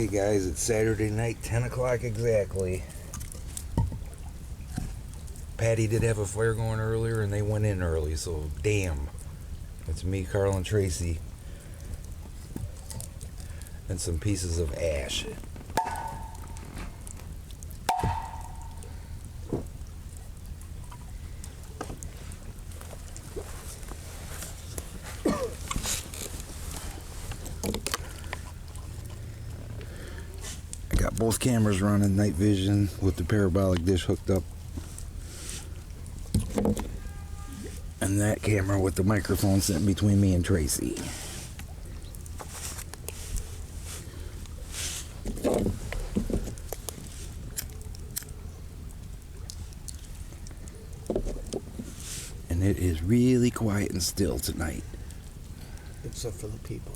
Okay guys, it's Saturday night, 10 o'clock exactly. Patty did have a fire going earlier and they went in early, so damn. It's me, Karl, and Tracy. And some pieces of ash. Got both cameras running, night vision with the parabolic dish hooked up, and that camera with the microphone sitting between me and Tracy. And it is really quiet and still tonight. Except for the people.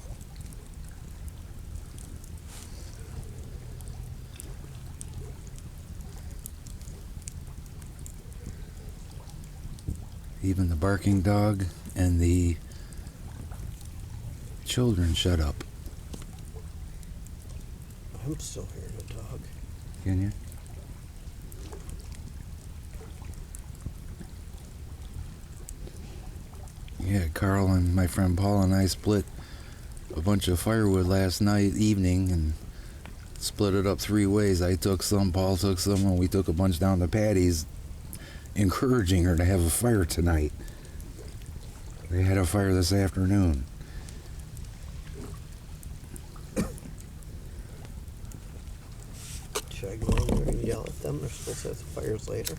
Even the barking dog and the children shut up. I'm still hearing a dog. Can you? Yeah, Karl and my friend Paul and I split a bunch of firewood last evening and split it up 3 ways. I took some, Paul took some, and we took a bunch down to Patty's, encouraging her to have a fire tonight. They had a fire this afternoon. Should I go in there and yell at them? They're supposed to have the fires later.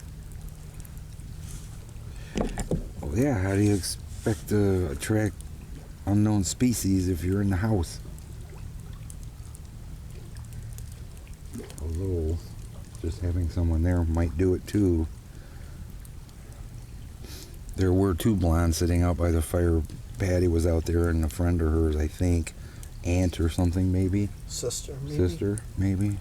Well, yeah, how do you expect to attract unknown species if you're in the house? Although, just having someone there might do it too. There were 2 blondes sitting out by the fire. Patty was out there, and a friend of hers, I think, aunt or something, maybe. Sister, maybe. Sister, maybe.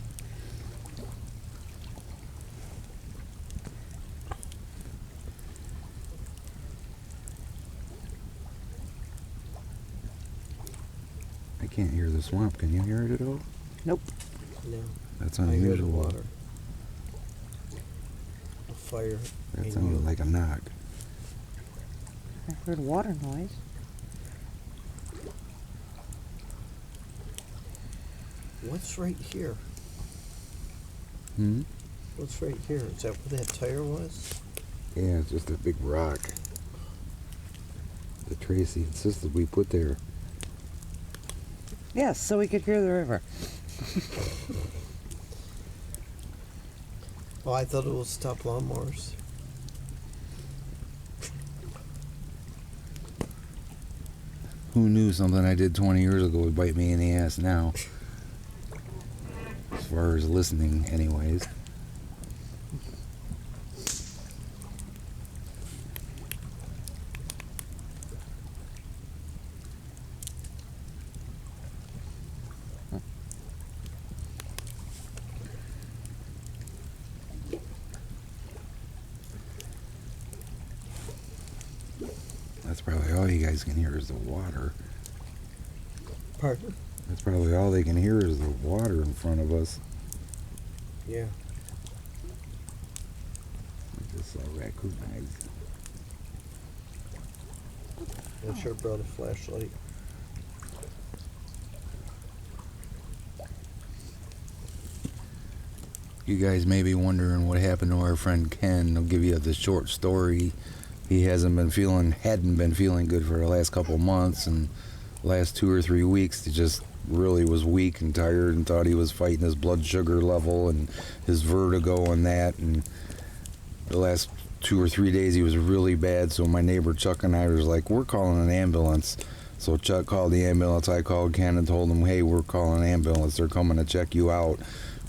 I can't hear the swamp. Can you hear it at all? Nope. No. That's I hear the unusual. water. A fire. That and sounded you. like a knock. I heard water noise. What's right here? Hmm? What's right here? Is that where that tire was? Yeah, it's just a big rock that Tracy insisted we put there. Yes, so we could hear the river. Oh, I thought it was stop lawnmowers. Who knew something I did 20 years ago would bite me in the ass now? As far as listening, anyways. That's probably all you guys can hear is the water. Pardon? That's probably all they can hear is the water in front of us. Yeah. I just saw raccoon eyes. I sure brought a flashlight. You guys may be wondering what happened to our friend Ken. I'll give you the short story. He hadn't been feeling good for the last couple months, and last 2 or 3 weeks he just really was weak and tired and thought he was fighting his blood sugar level and his vertigo and that. And the last 2 or 3 days he was really bad, so my neighbor Chuck and I was like, we're calling an ambulance. So Chuck called the ambulance. I called Ken and told him, hey, we're calling an ambulance. They're coming to check you out.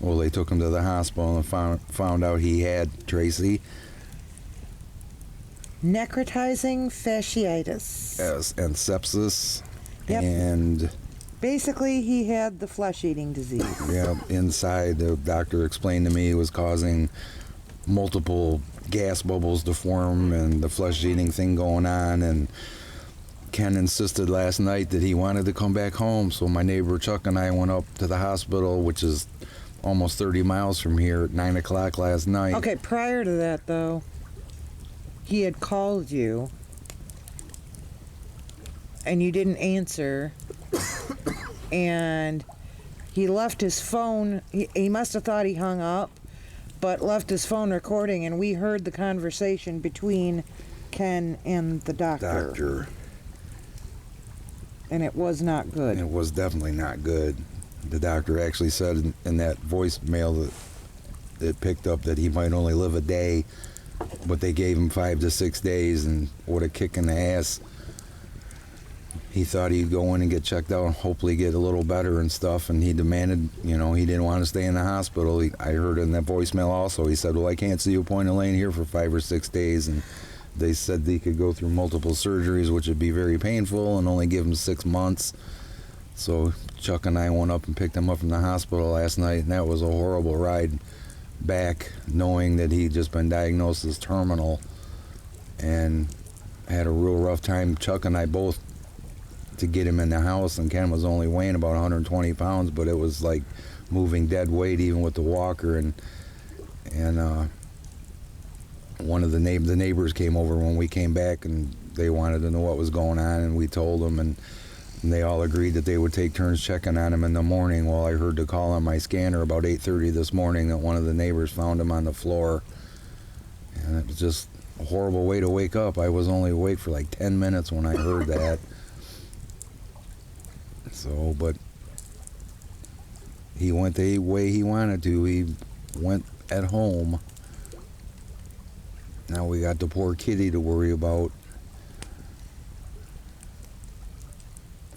Well, they took him to the hospital and found out he had, Tracy, Necrotizing fasciitis. yes, and sepsis. Yep. And Basically, he had the flesh-eating disease. yeah, inside, the doctor explained to me it was causing multiple gas bubbles to form and the flesh eating thing going on, and Ken insisted last night that he wanted to come back home, so my neighbor Chuck and I went up to the hospital, which is almost 30 miles from here, at 9 o'clock last night. Okay, prior to that, though, he had called you and you didn't answer, and he left his phone. He must have thought he hung up, but left his phone recording, and we heard the conversation between Ken and the doctor. And it was not good. It was definitely not good. The doctor actually said in that voicemail that it picked up that he might only live a day, but they gave him 5 to 6 days, and what a kick in the ass. He thought he'd go in and get checked out and hopefully get a little better and stuff, and he demanded, you know, he didn't want to stay in the hospital. I heard in that voicemail also, he said, well, I can't see a point of laying here for 5 or 6 days, and they said he could go through multiple surgeries, which would be very painful, and only give him 6 months. So Chuck and I went up and picked him up from the hospital last night, and that was a horrible ride back, knowing that he'd just been diagnosed as terminal and had a real rough time. Chuck and I both, to get him in the house, and Ken was only weighing about 120 pounds, but it was like moving dead weight even with the walker. And one of the neighbors came over when we came back, and they wanted to know what was going on, and we told them, and they all agreed that they would take turns checking on him in the morning. Well, I heard the call on my scanner about 8:30 this morning that one of the neighbors found him on the floor, and it was just a horrible way to wake up. I was only awake for like 10 minutes when I heard that. So, but he went the way he wanted to. He went at home. Now we got the poor kitty to worry about.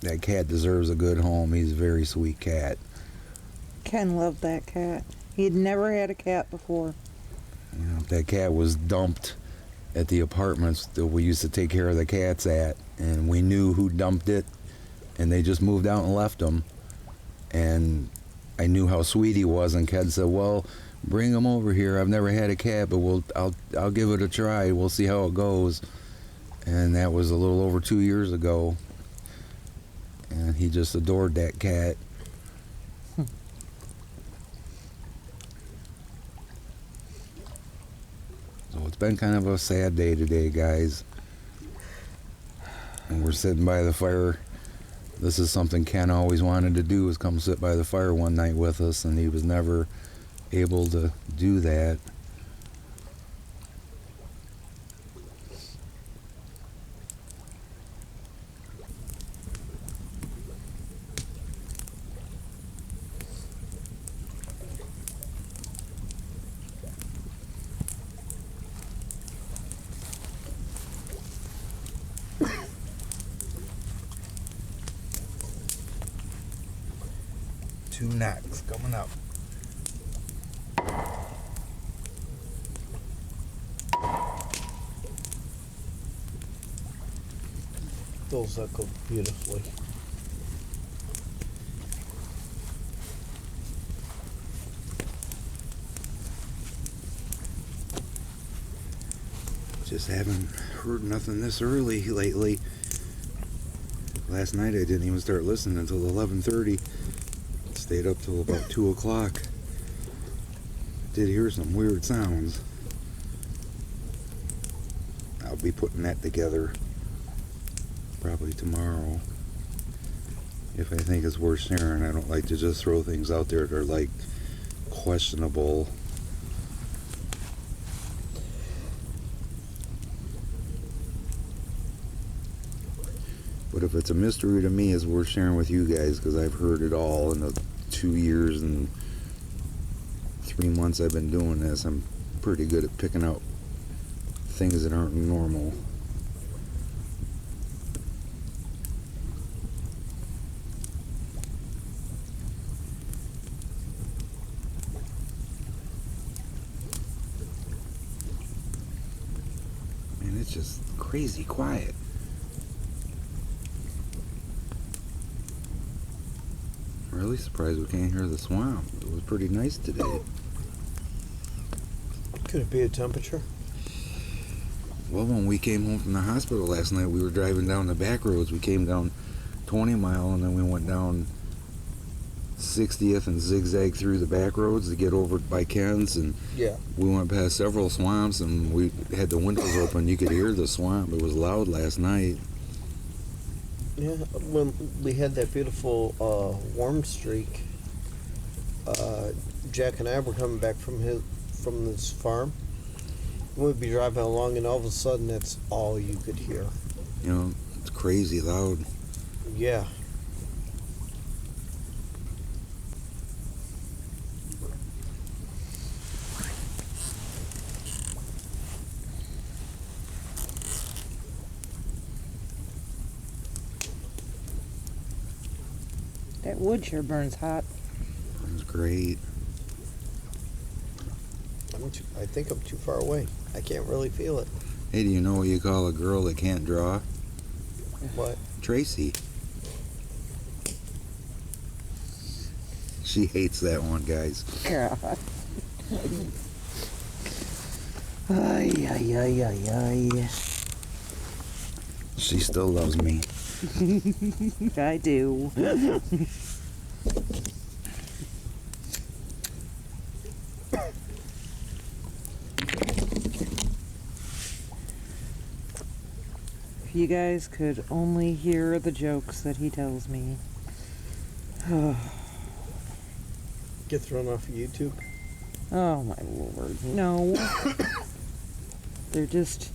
That cat deserves a good home. He's a very sweet cat. Ken loved that cat. He had never had a cat before. You know, that cat was dumped at the apartments that we used to take care of the cats at, and we knew who dumped it, and they just moved out and left him. And I knew how sweet he was, and Ken said, well, bring him over here. I've never had a cat, but I'll give it a try. We'll see how it goes. And that was a little over 2 years ago. And he just adored that cat. So it's been kind of a sad day today, guys. And we're sitting by the fire. This is something Ken always wanted to do, is come sit by the fire one night with us, and he was never able to do that. Two knocks coming up. Those echo beautifully. Just haven't heard nothing this early lately. Last night I didn't even start listening until 11:30. Stayed up till about 2 o'clock. Did hear some weird sounds. I'll be putting that together probably tomorrow, if I think it's worth sharing. I don't like to just throw things out there that are like questionable. But if it's a mystery to me, it's worth sharing with you guys, because I've heard it all in the 2 years and 3 months I've been doing this. I'm pretty good at picking out things that aren't normal. And it's just crazy quiet. Really surprised we can't hear the swamp. It was pretty nice today. Could it be a temperature? Well, when we came home from the hospital last night, we were driving down the back roads. We came down 20 Mile, and then we went down 60th and zigzagged through the back roads to get over by Ken's, and Yeah. we went past several swamps, and we had the windows open. You could hear the swamp. It was loud last night. Yeah, when we had that beautiful warm streak, Jack and I were coming back from this farm. We'd be driving along, and all of a sudden, that's all you could hear. You know, it's crazy loud. Yeah. That wood sure burns hot. It was great. I think I'm too far away. I can't really feel it. Hey, do you know what you call a girl that can't draw? What? Tracy. She hates that one, guys. God. Ay, ay, ay, ay, ay. She still loves me. I do. If you guys could only hear the jokes that he tells me. Get thrown off of YouTube? Oh my lord, no. They're just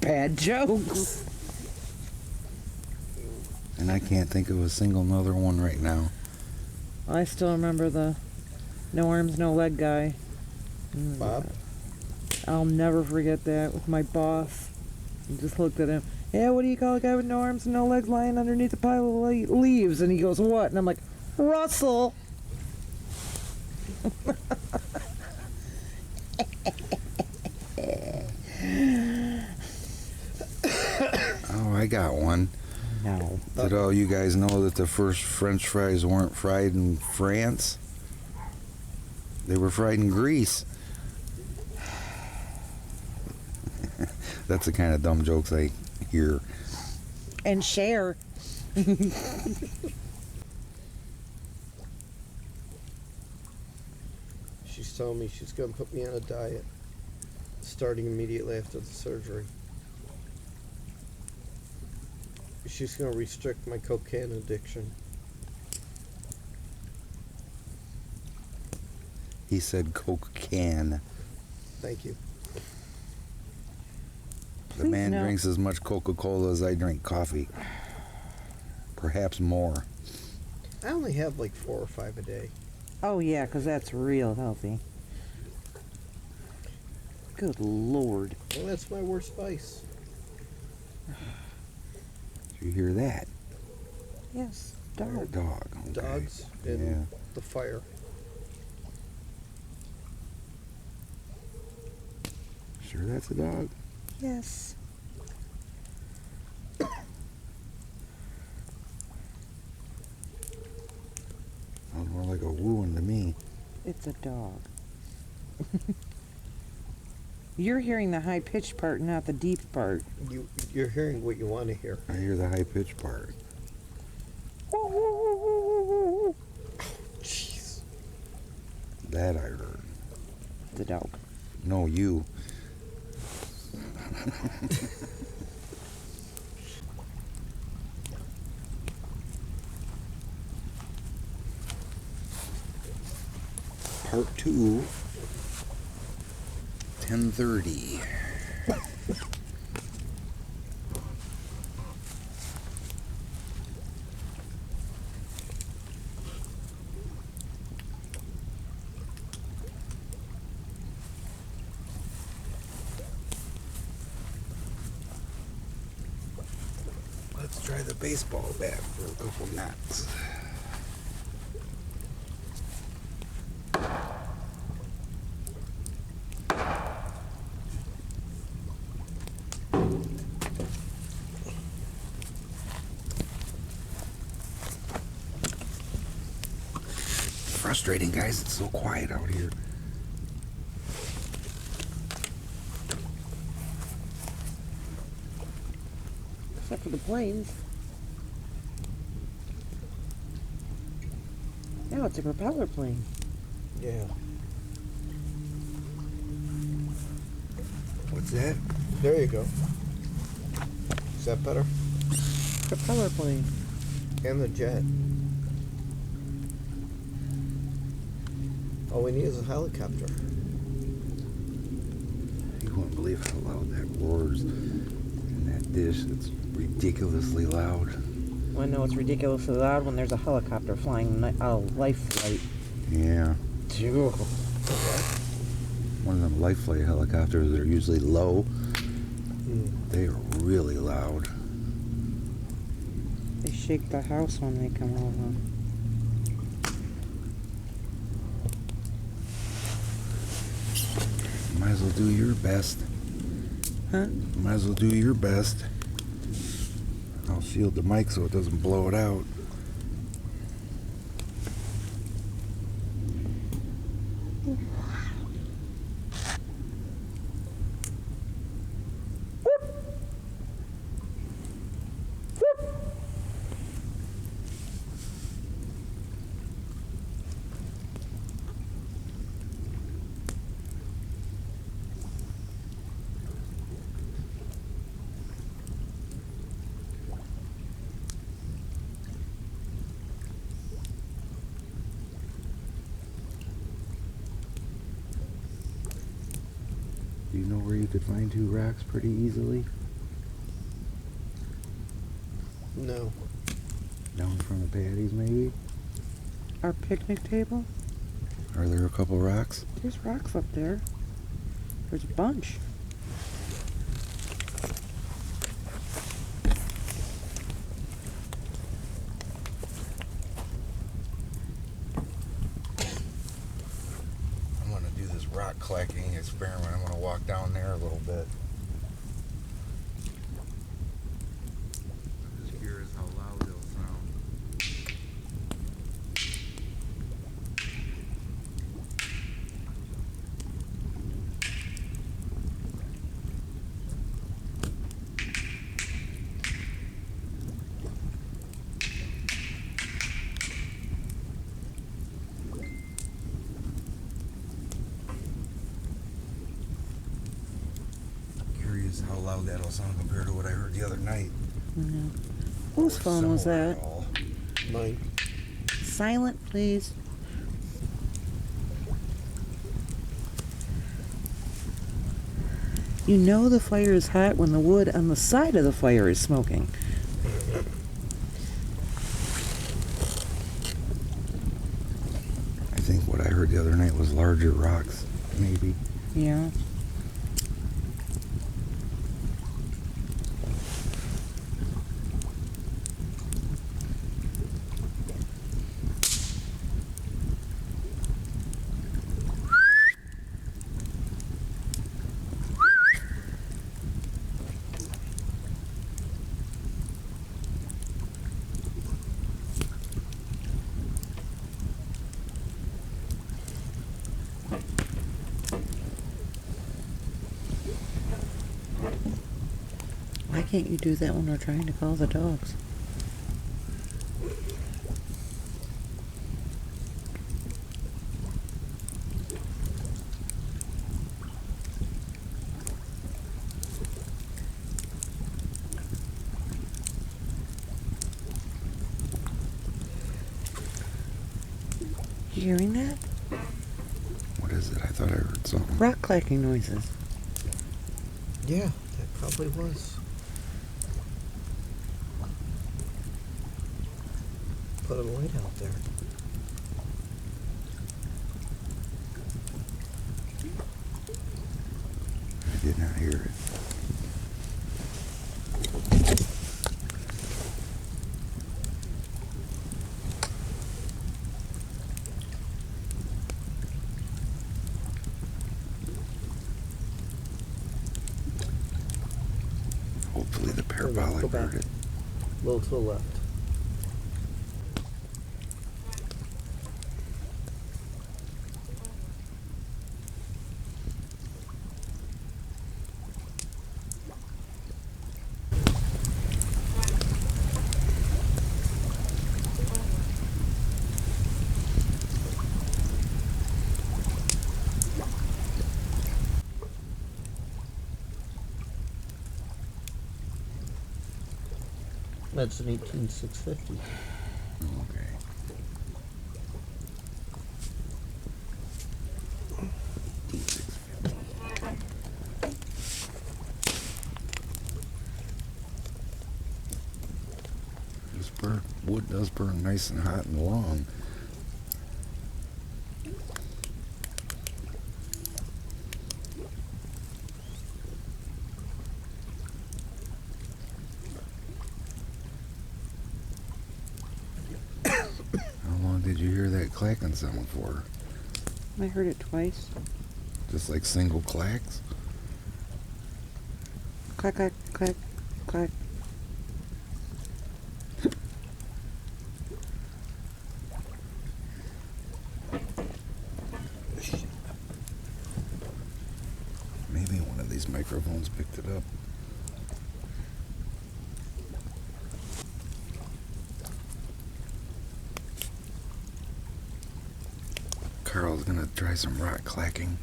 bad jokes. And I can't think of a single another one right now. I still remember the no arms, no leg guy. Bob? I'll never forget that with my boss. I just looked at him. Yeah, what do you call a guy with no arms and no legs lying underneath a pile of leaves? And he goes, what? And I'm like, Russell. Oh, I got one. No. Did all you guys know that the first French fries weren't fried in France? They were fried in Greece. That's the kind of dumb jokes I hear. And share. She's telling me she's going to put me on a diet starting immediately after the surgery. She's going to restrict my cocaine addiction. He said Coke can. Thank you. The man no. drinks as much Coca-Cola as I drink coffee. Perhaps more. I only have like 4 or 5 a day. Oh, yeah, because that's real healthy. Good Lord. Well, that's my worst vice. Did you hear that? Yes, Or dog. dog. Okay. Dogs and Yeah. the fire. Sure that's a dog? Yes. Sounds more like a wooing to me. It's a dog. You're hearing the high-pitched part, not the deep part. You're hearing what you want to hear. I hear the high-pitched part. Jeez. That I heard. The dog. No, you. Part 2, 10:30. Let's try the baseball bat for a couple knocks. Frustrating, guys. It's so quiet out here. Except for the planes. Now it's a propeller plane. Yeah. What's that? There you go. Is that better? Propeller plane. And the jet. All we need is a helicopter. You wouldn't believe how loud that roars in that dish. It's ridiculously loud. Well, I know it's ridiculously loud when there's a helicopter flying a life flight. Yeah. Phew. One of them life flight helicopters that are usually low. They are really loud. They shake the house when they come over. Might as well do your best. Huh? Might as well do your best. I'll shield the mic so it doesn't blow it out. Do you know where you could find 2 rocks pretty easily? No. Down from the patties, maybe? Our picnic table? Are there a couple rocks? There's rocks up there. There's a bunch. I'm going to do this rock clacking experiment. I'm going to walk down there a little bit. I'm just curious how loud they'll sound. Curious how loud that'll sound compared to what I heard the other night. Yeah. Whose phone was Similar that? at all. Mine. Silent, please. You know the fire is hot when the wood on the side of the fire is smoking. I think what I heard the other night was larger rocks, maybe. Yeah. Why can't you do that when we're trying to call the dogs? You hearing that? What is it? I thought I heard something. Rock clacking noises. Yeah, that probably was. Put a light out there. I did not hear it. Hopefully the parabolic Go back. heard it. A little to the left. That's an 18650. Okay. Wood does burn nice and hot and long. How long did you hear that clacking sound for? I heard it twice. Just like single clacks? Clack, clack, clack, clack. Maybe one of these microphones picked it up. Carl's gonna try some rock clacking.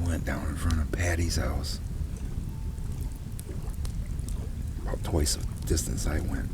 Went down in front of Patty's house. About twice the distance I went.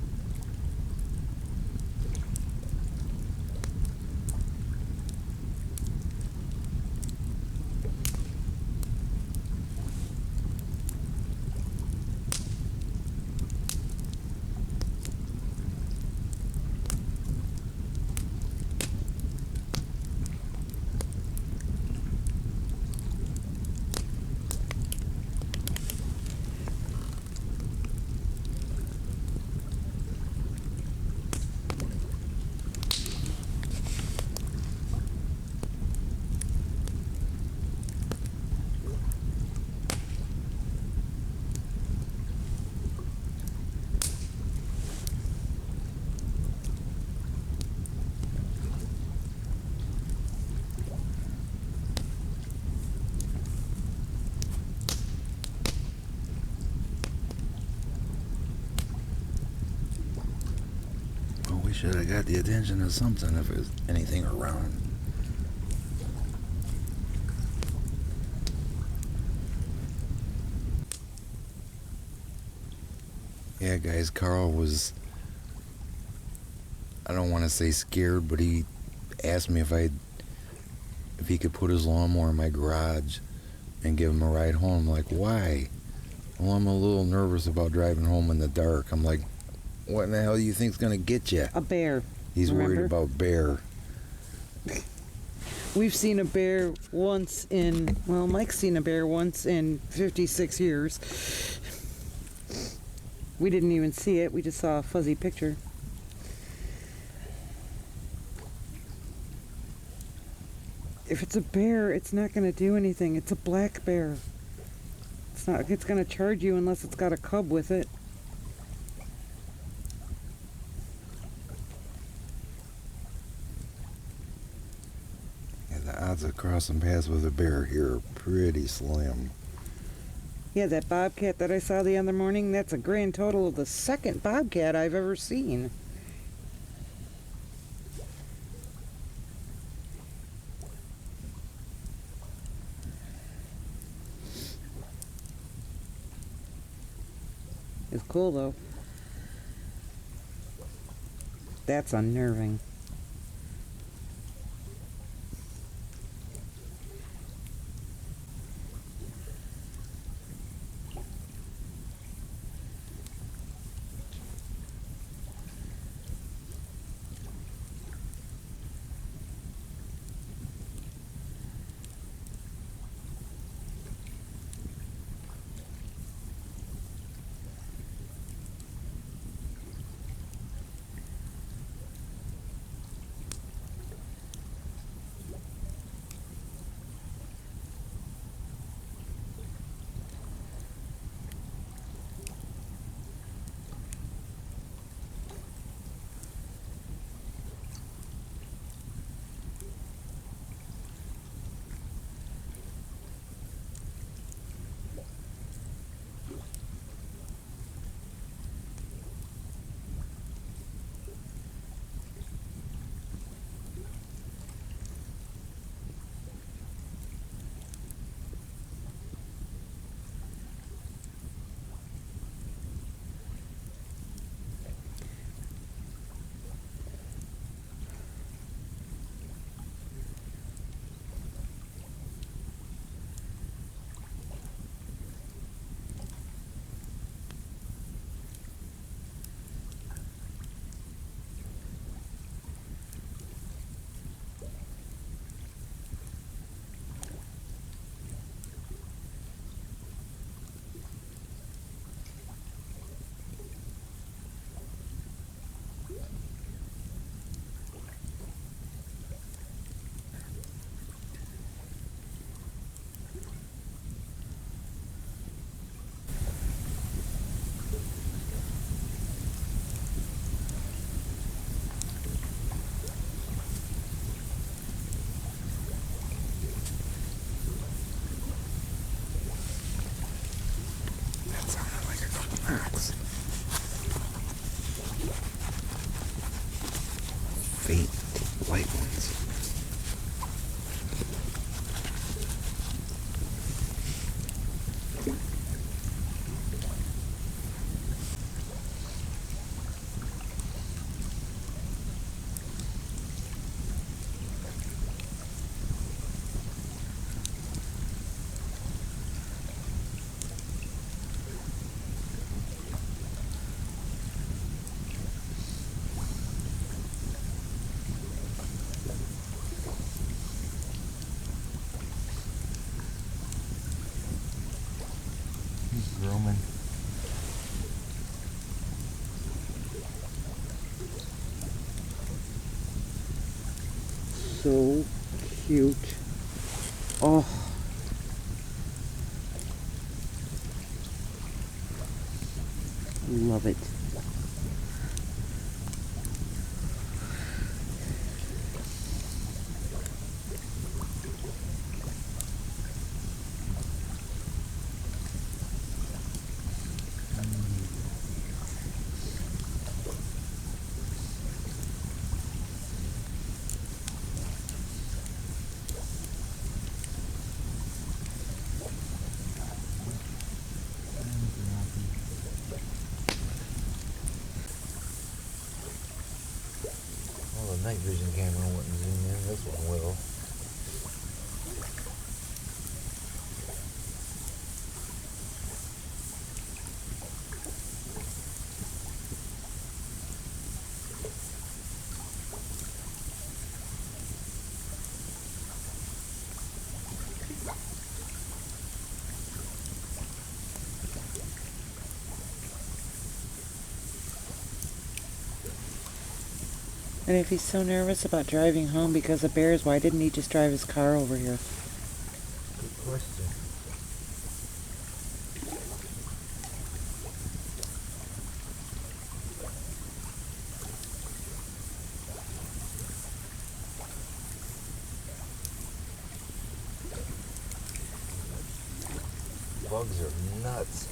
We should have got the attention of something if there's anything around. Yeah, guys, Carl was, I don't want to say scared, but he asked me if he could put his lawnmower in my garage and give him a ride home. I'm like, why? Well, I'm a little nervous about driving home in the dark. I'm like, what in the hell do you think's gonna get you? A bear. He's Remember? worried about bear. We've seen a bear once in, well, Mike's seen a bear once in 56 years. We didn't even see it. We just saw a fuzzy picture. If it's a bear, it's not going to do anything. It's a black bear. It's going to charge you unless it's got a cub with it. Yeah, the odds of crossing paths with a bear here are pretty slim. Yeah, that bobcat that I saw the other morning, that's a grand total of the second bobcat I've ever seen. It's cool though. That's unnerving. Fox. Faint white ones. Roman. So cute. Oh. Love it. Well, the night vision camera wouldn't zoom in. This one will. And if he's so nervous about driving home because of bears, why didn't he just drive his car over here? Good question. Bugs are nuts.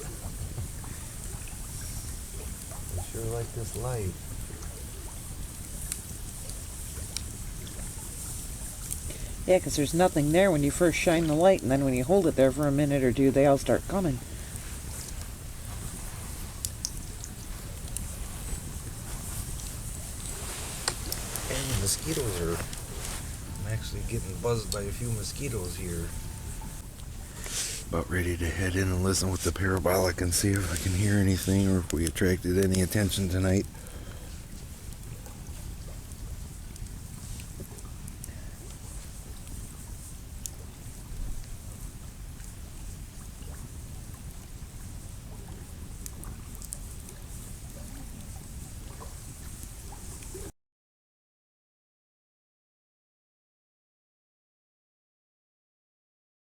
They sure like this light. Yeah, 'cause there's nothing there when you first shine the light, and then when you hold it there for a minute or two, they all start coming. And the mosquitoes are... I'm actually getting buzzed by a few mosquitoes here. About ready to head in and listen with the parabolic and see if I can hear anything or if we attracted any attention tonight.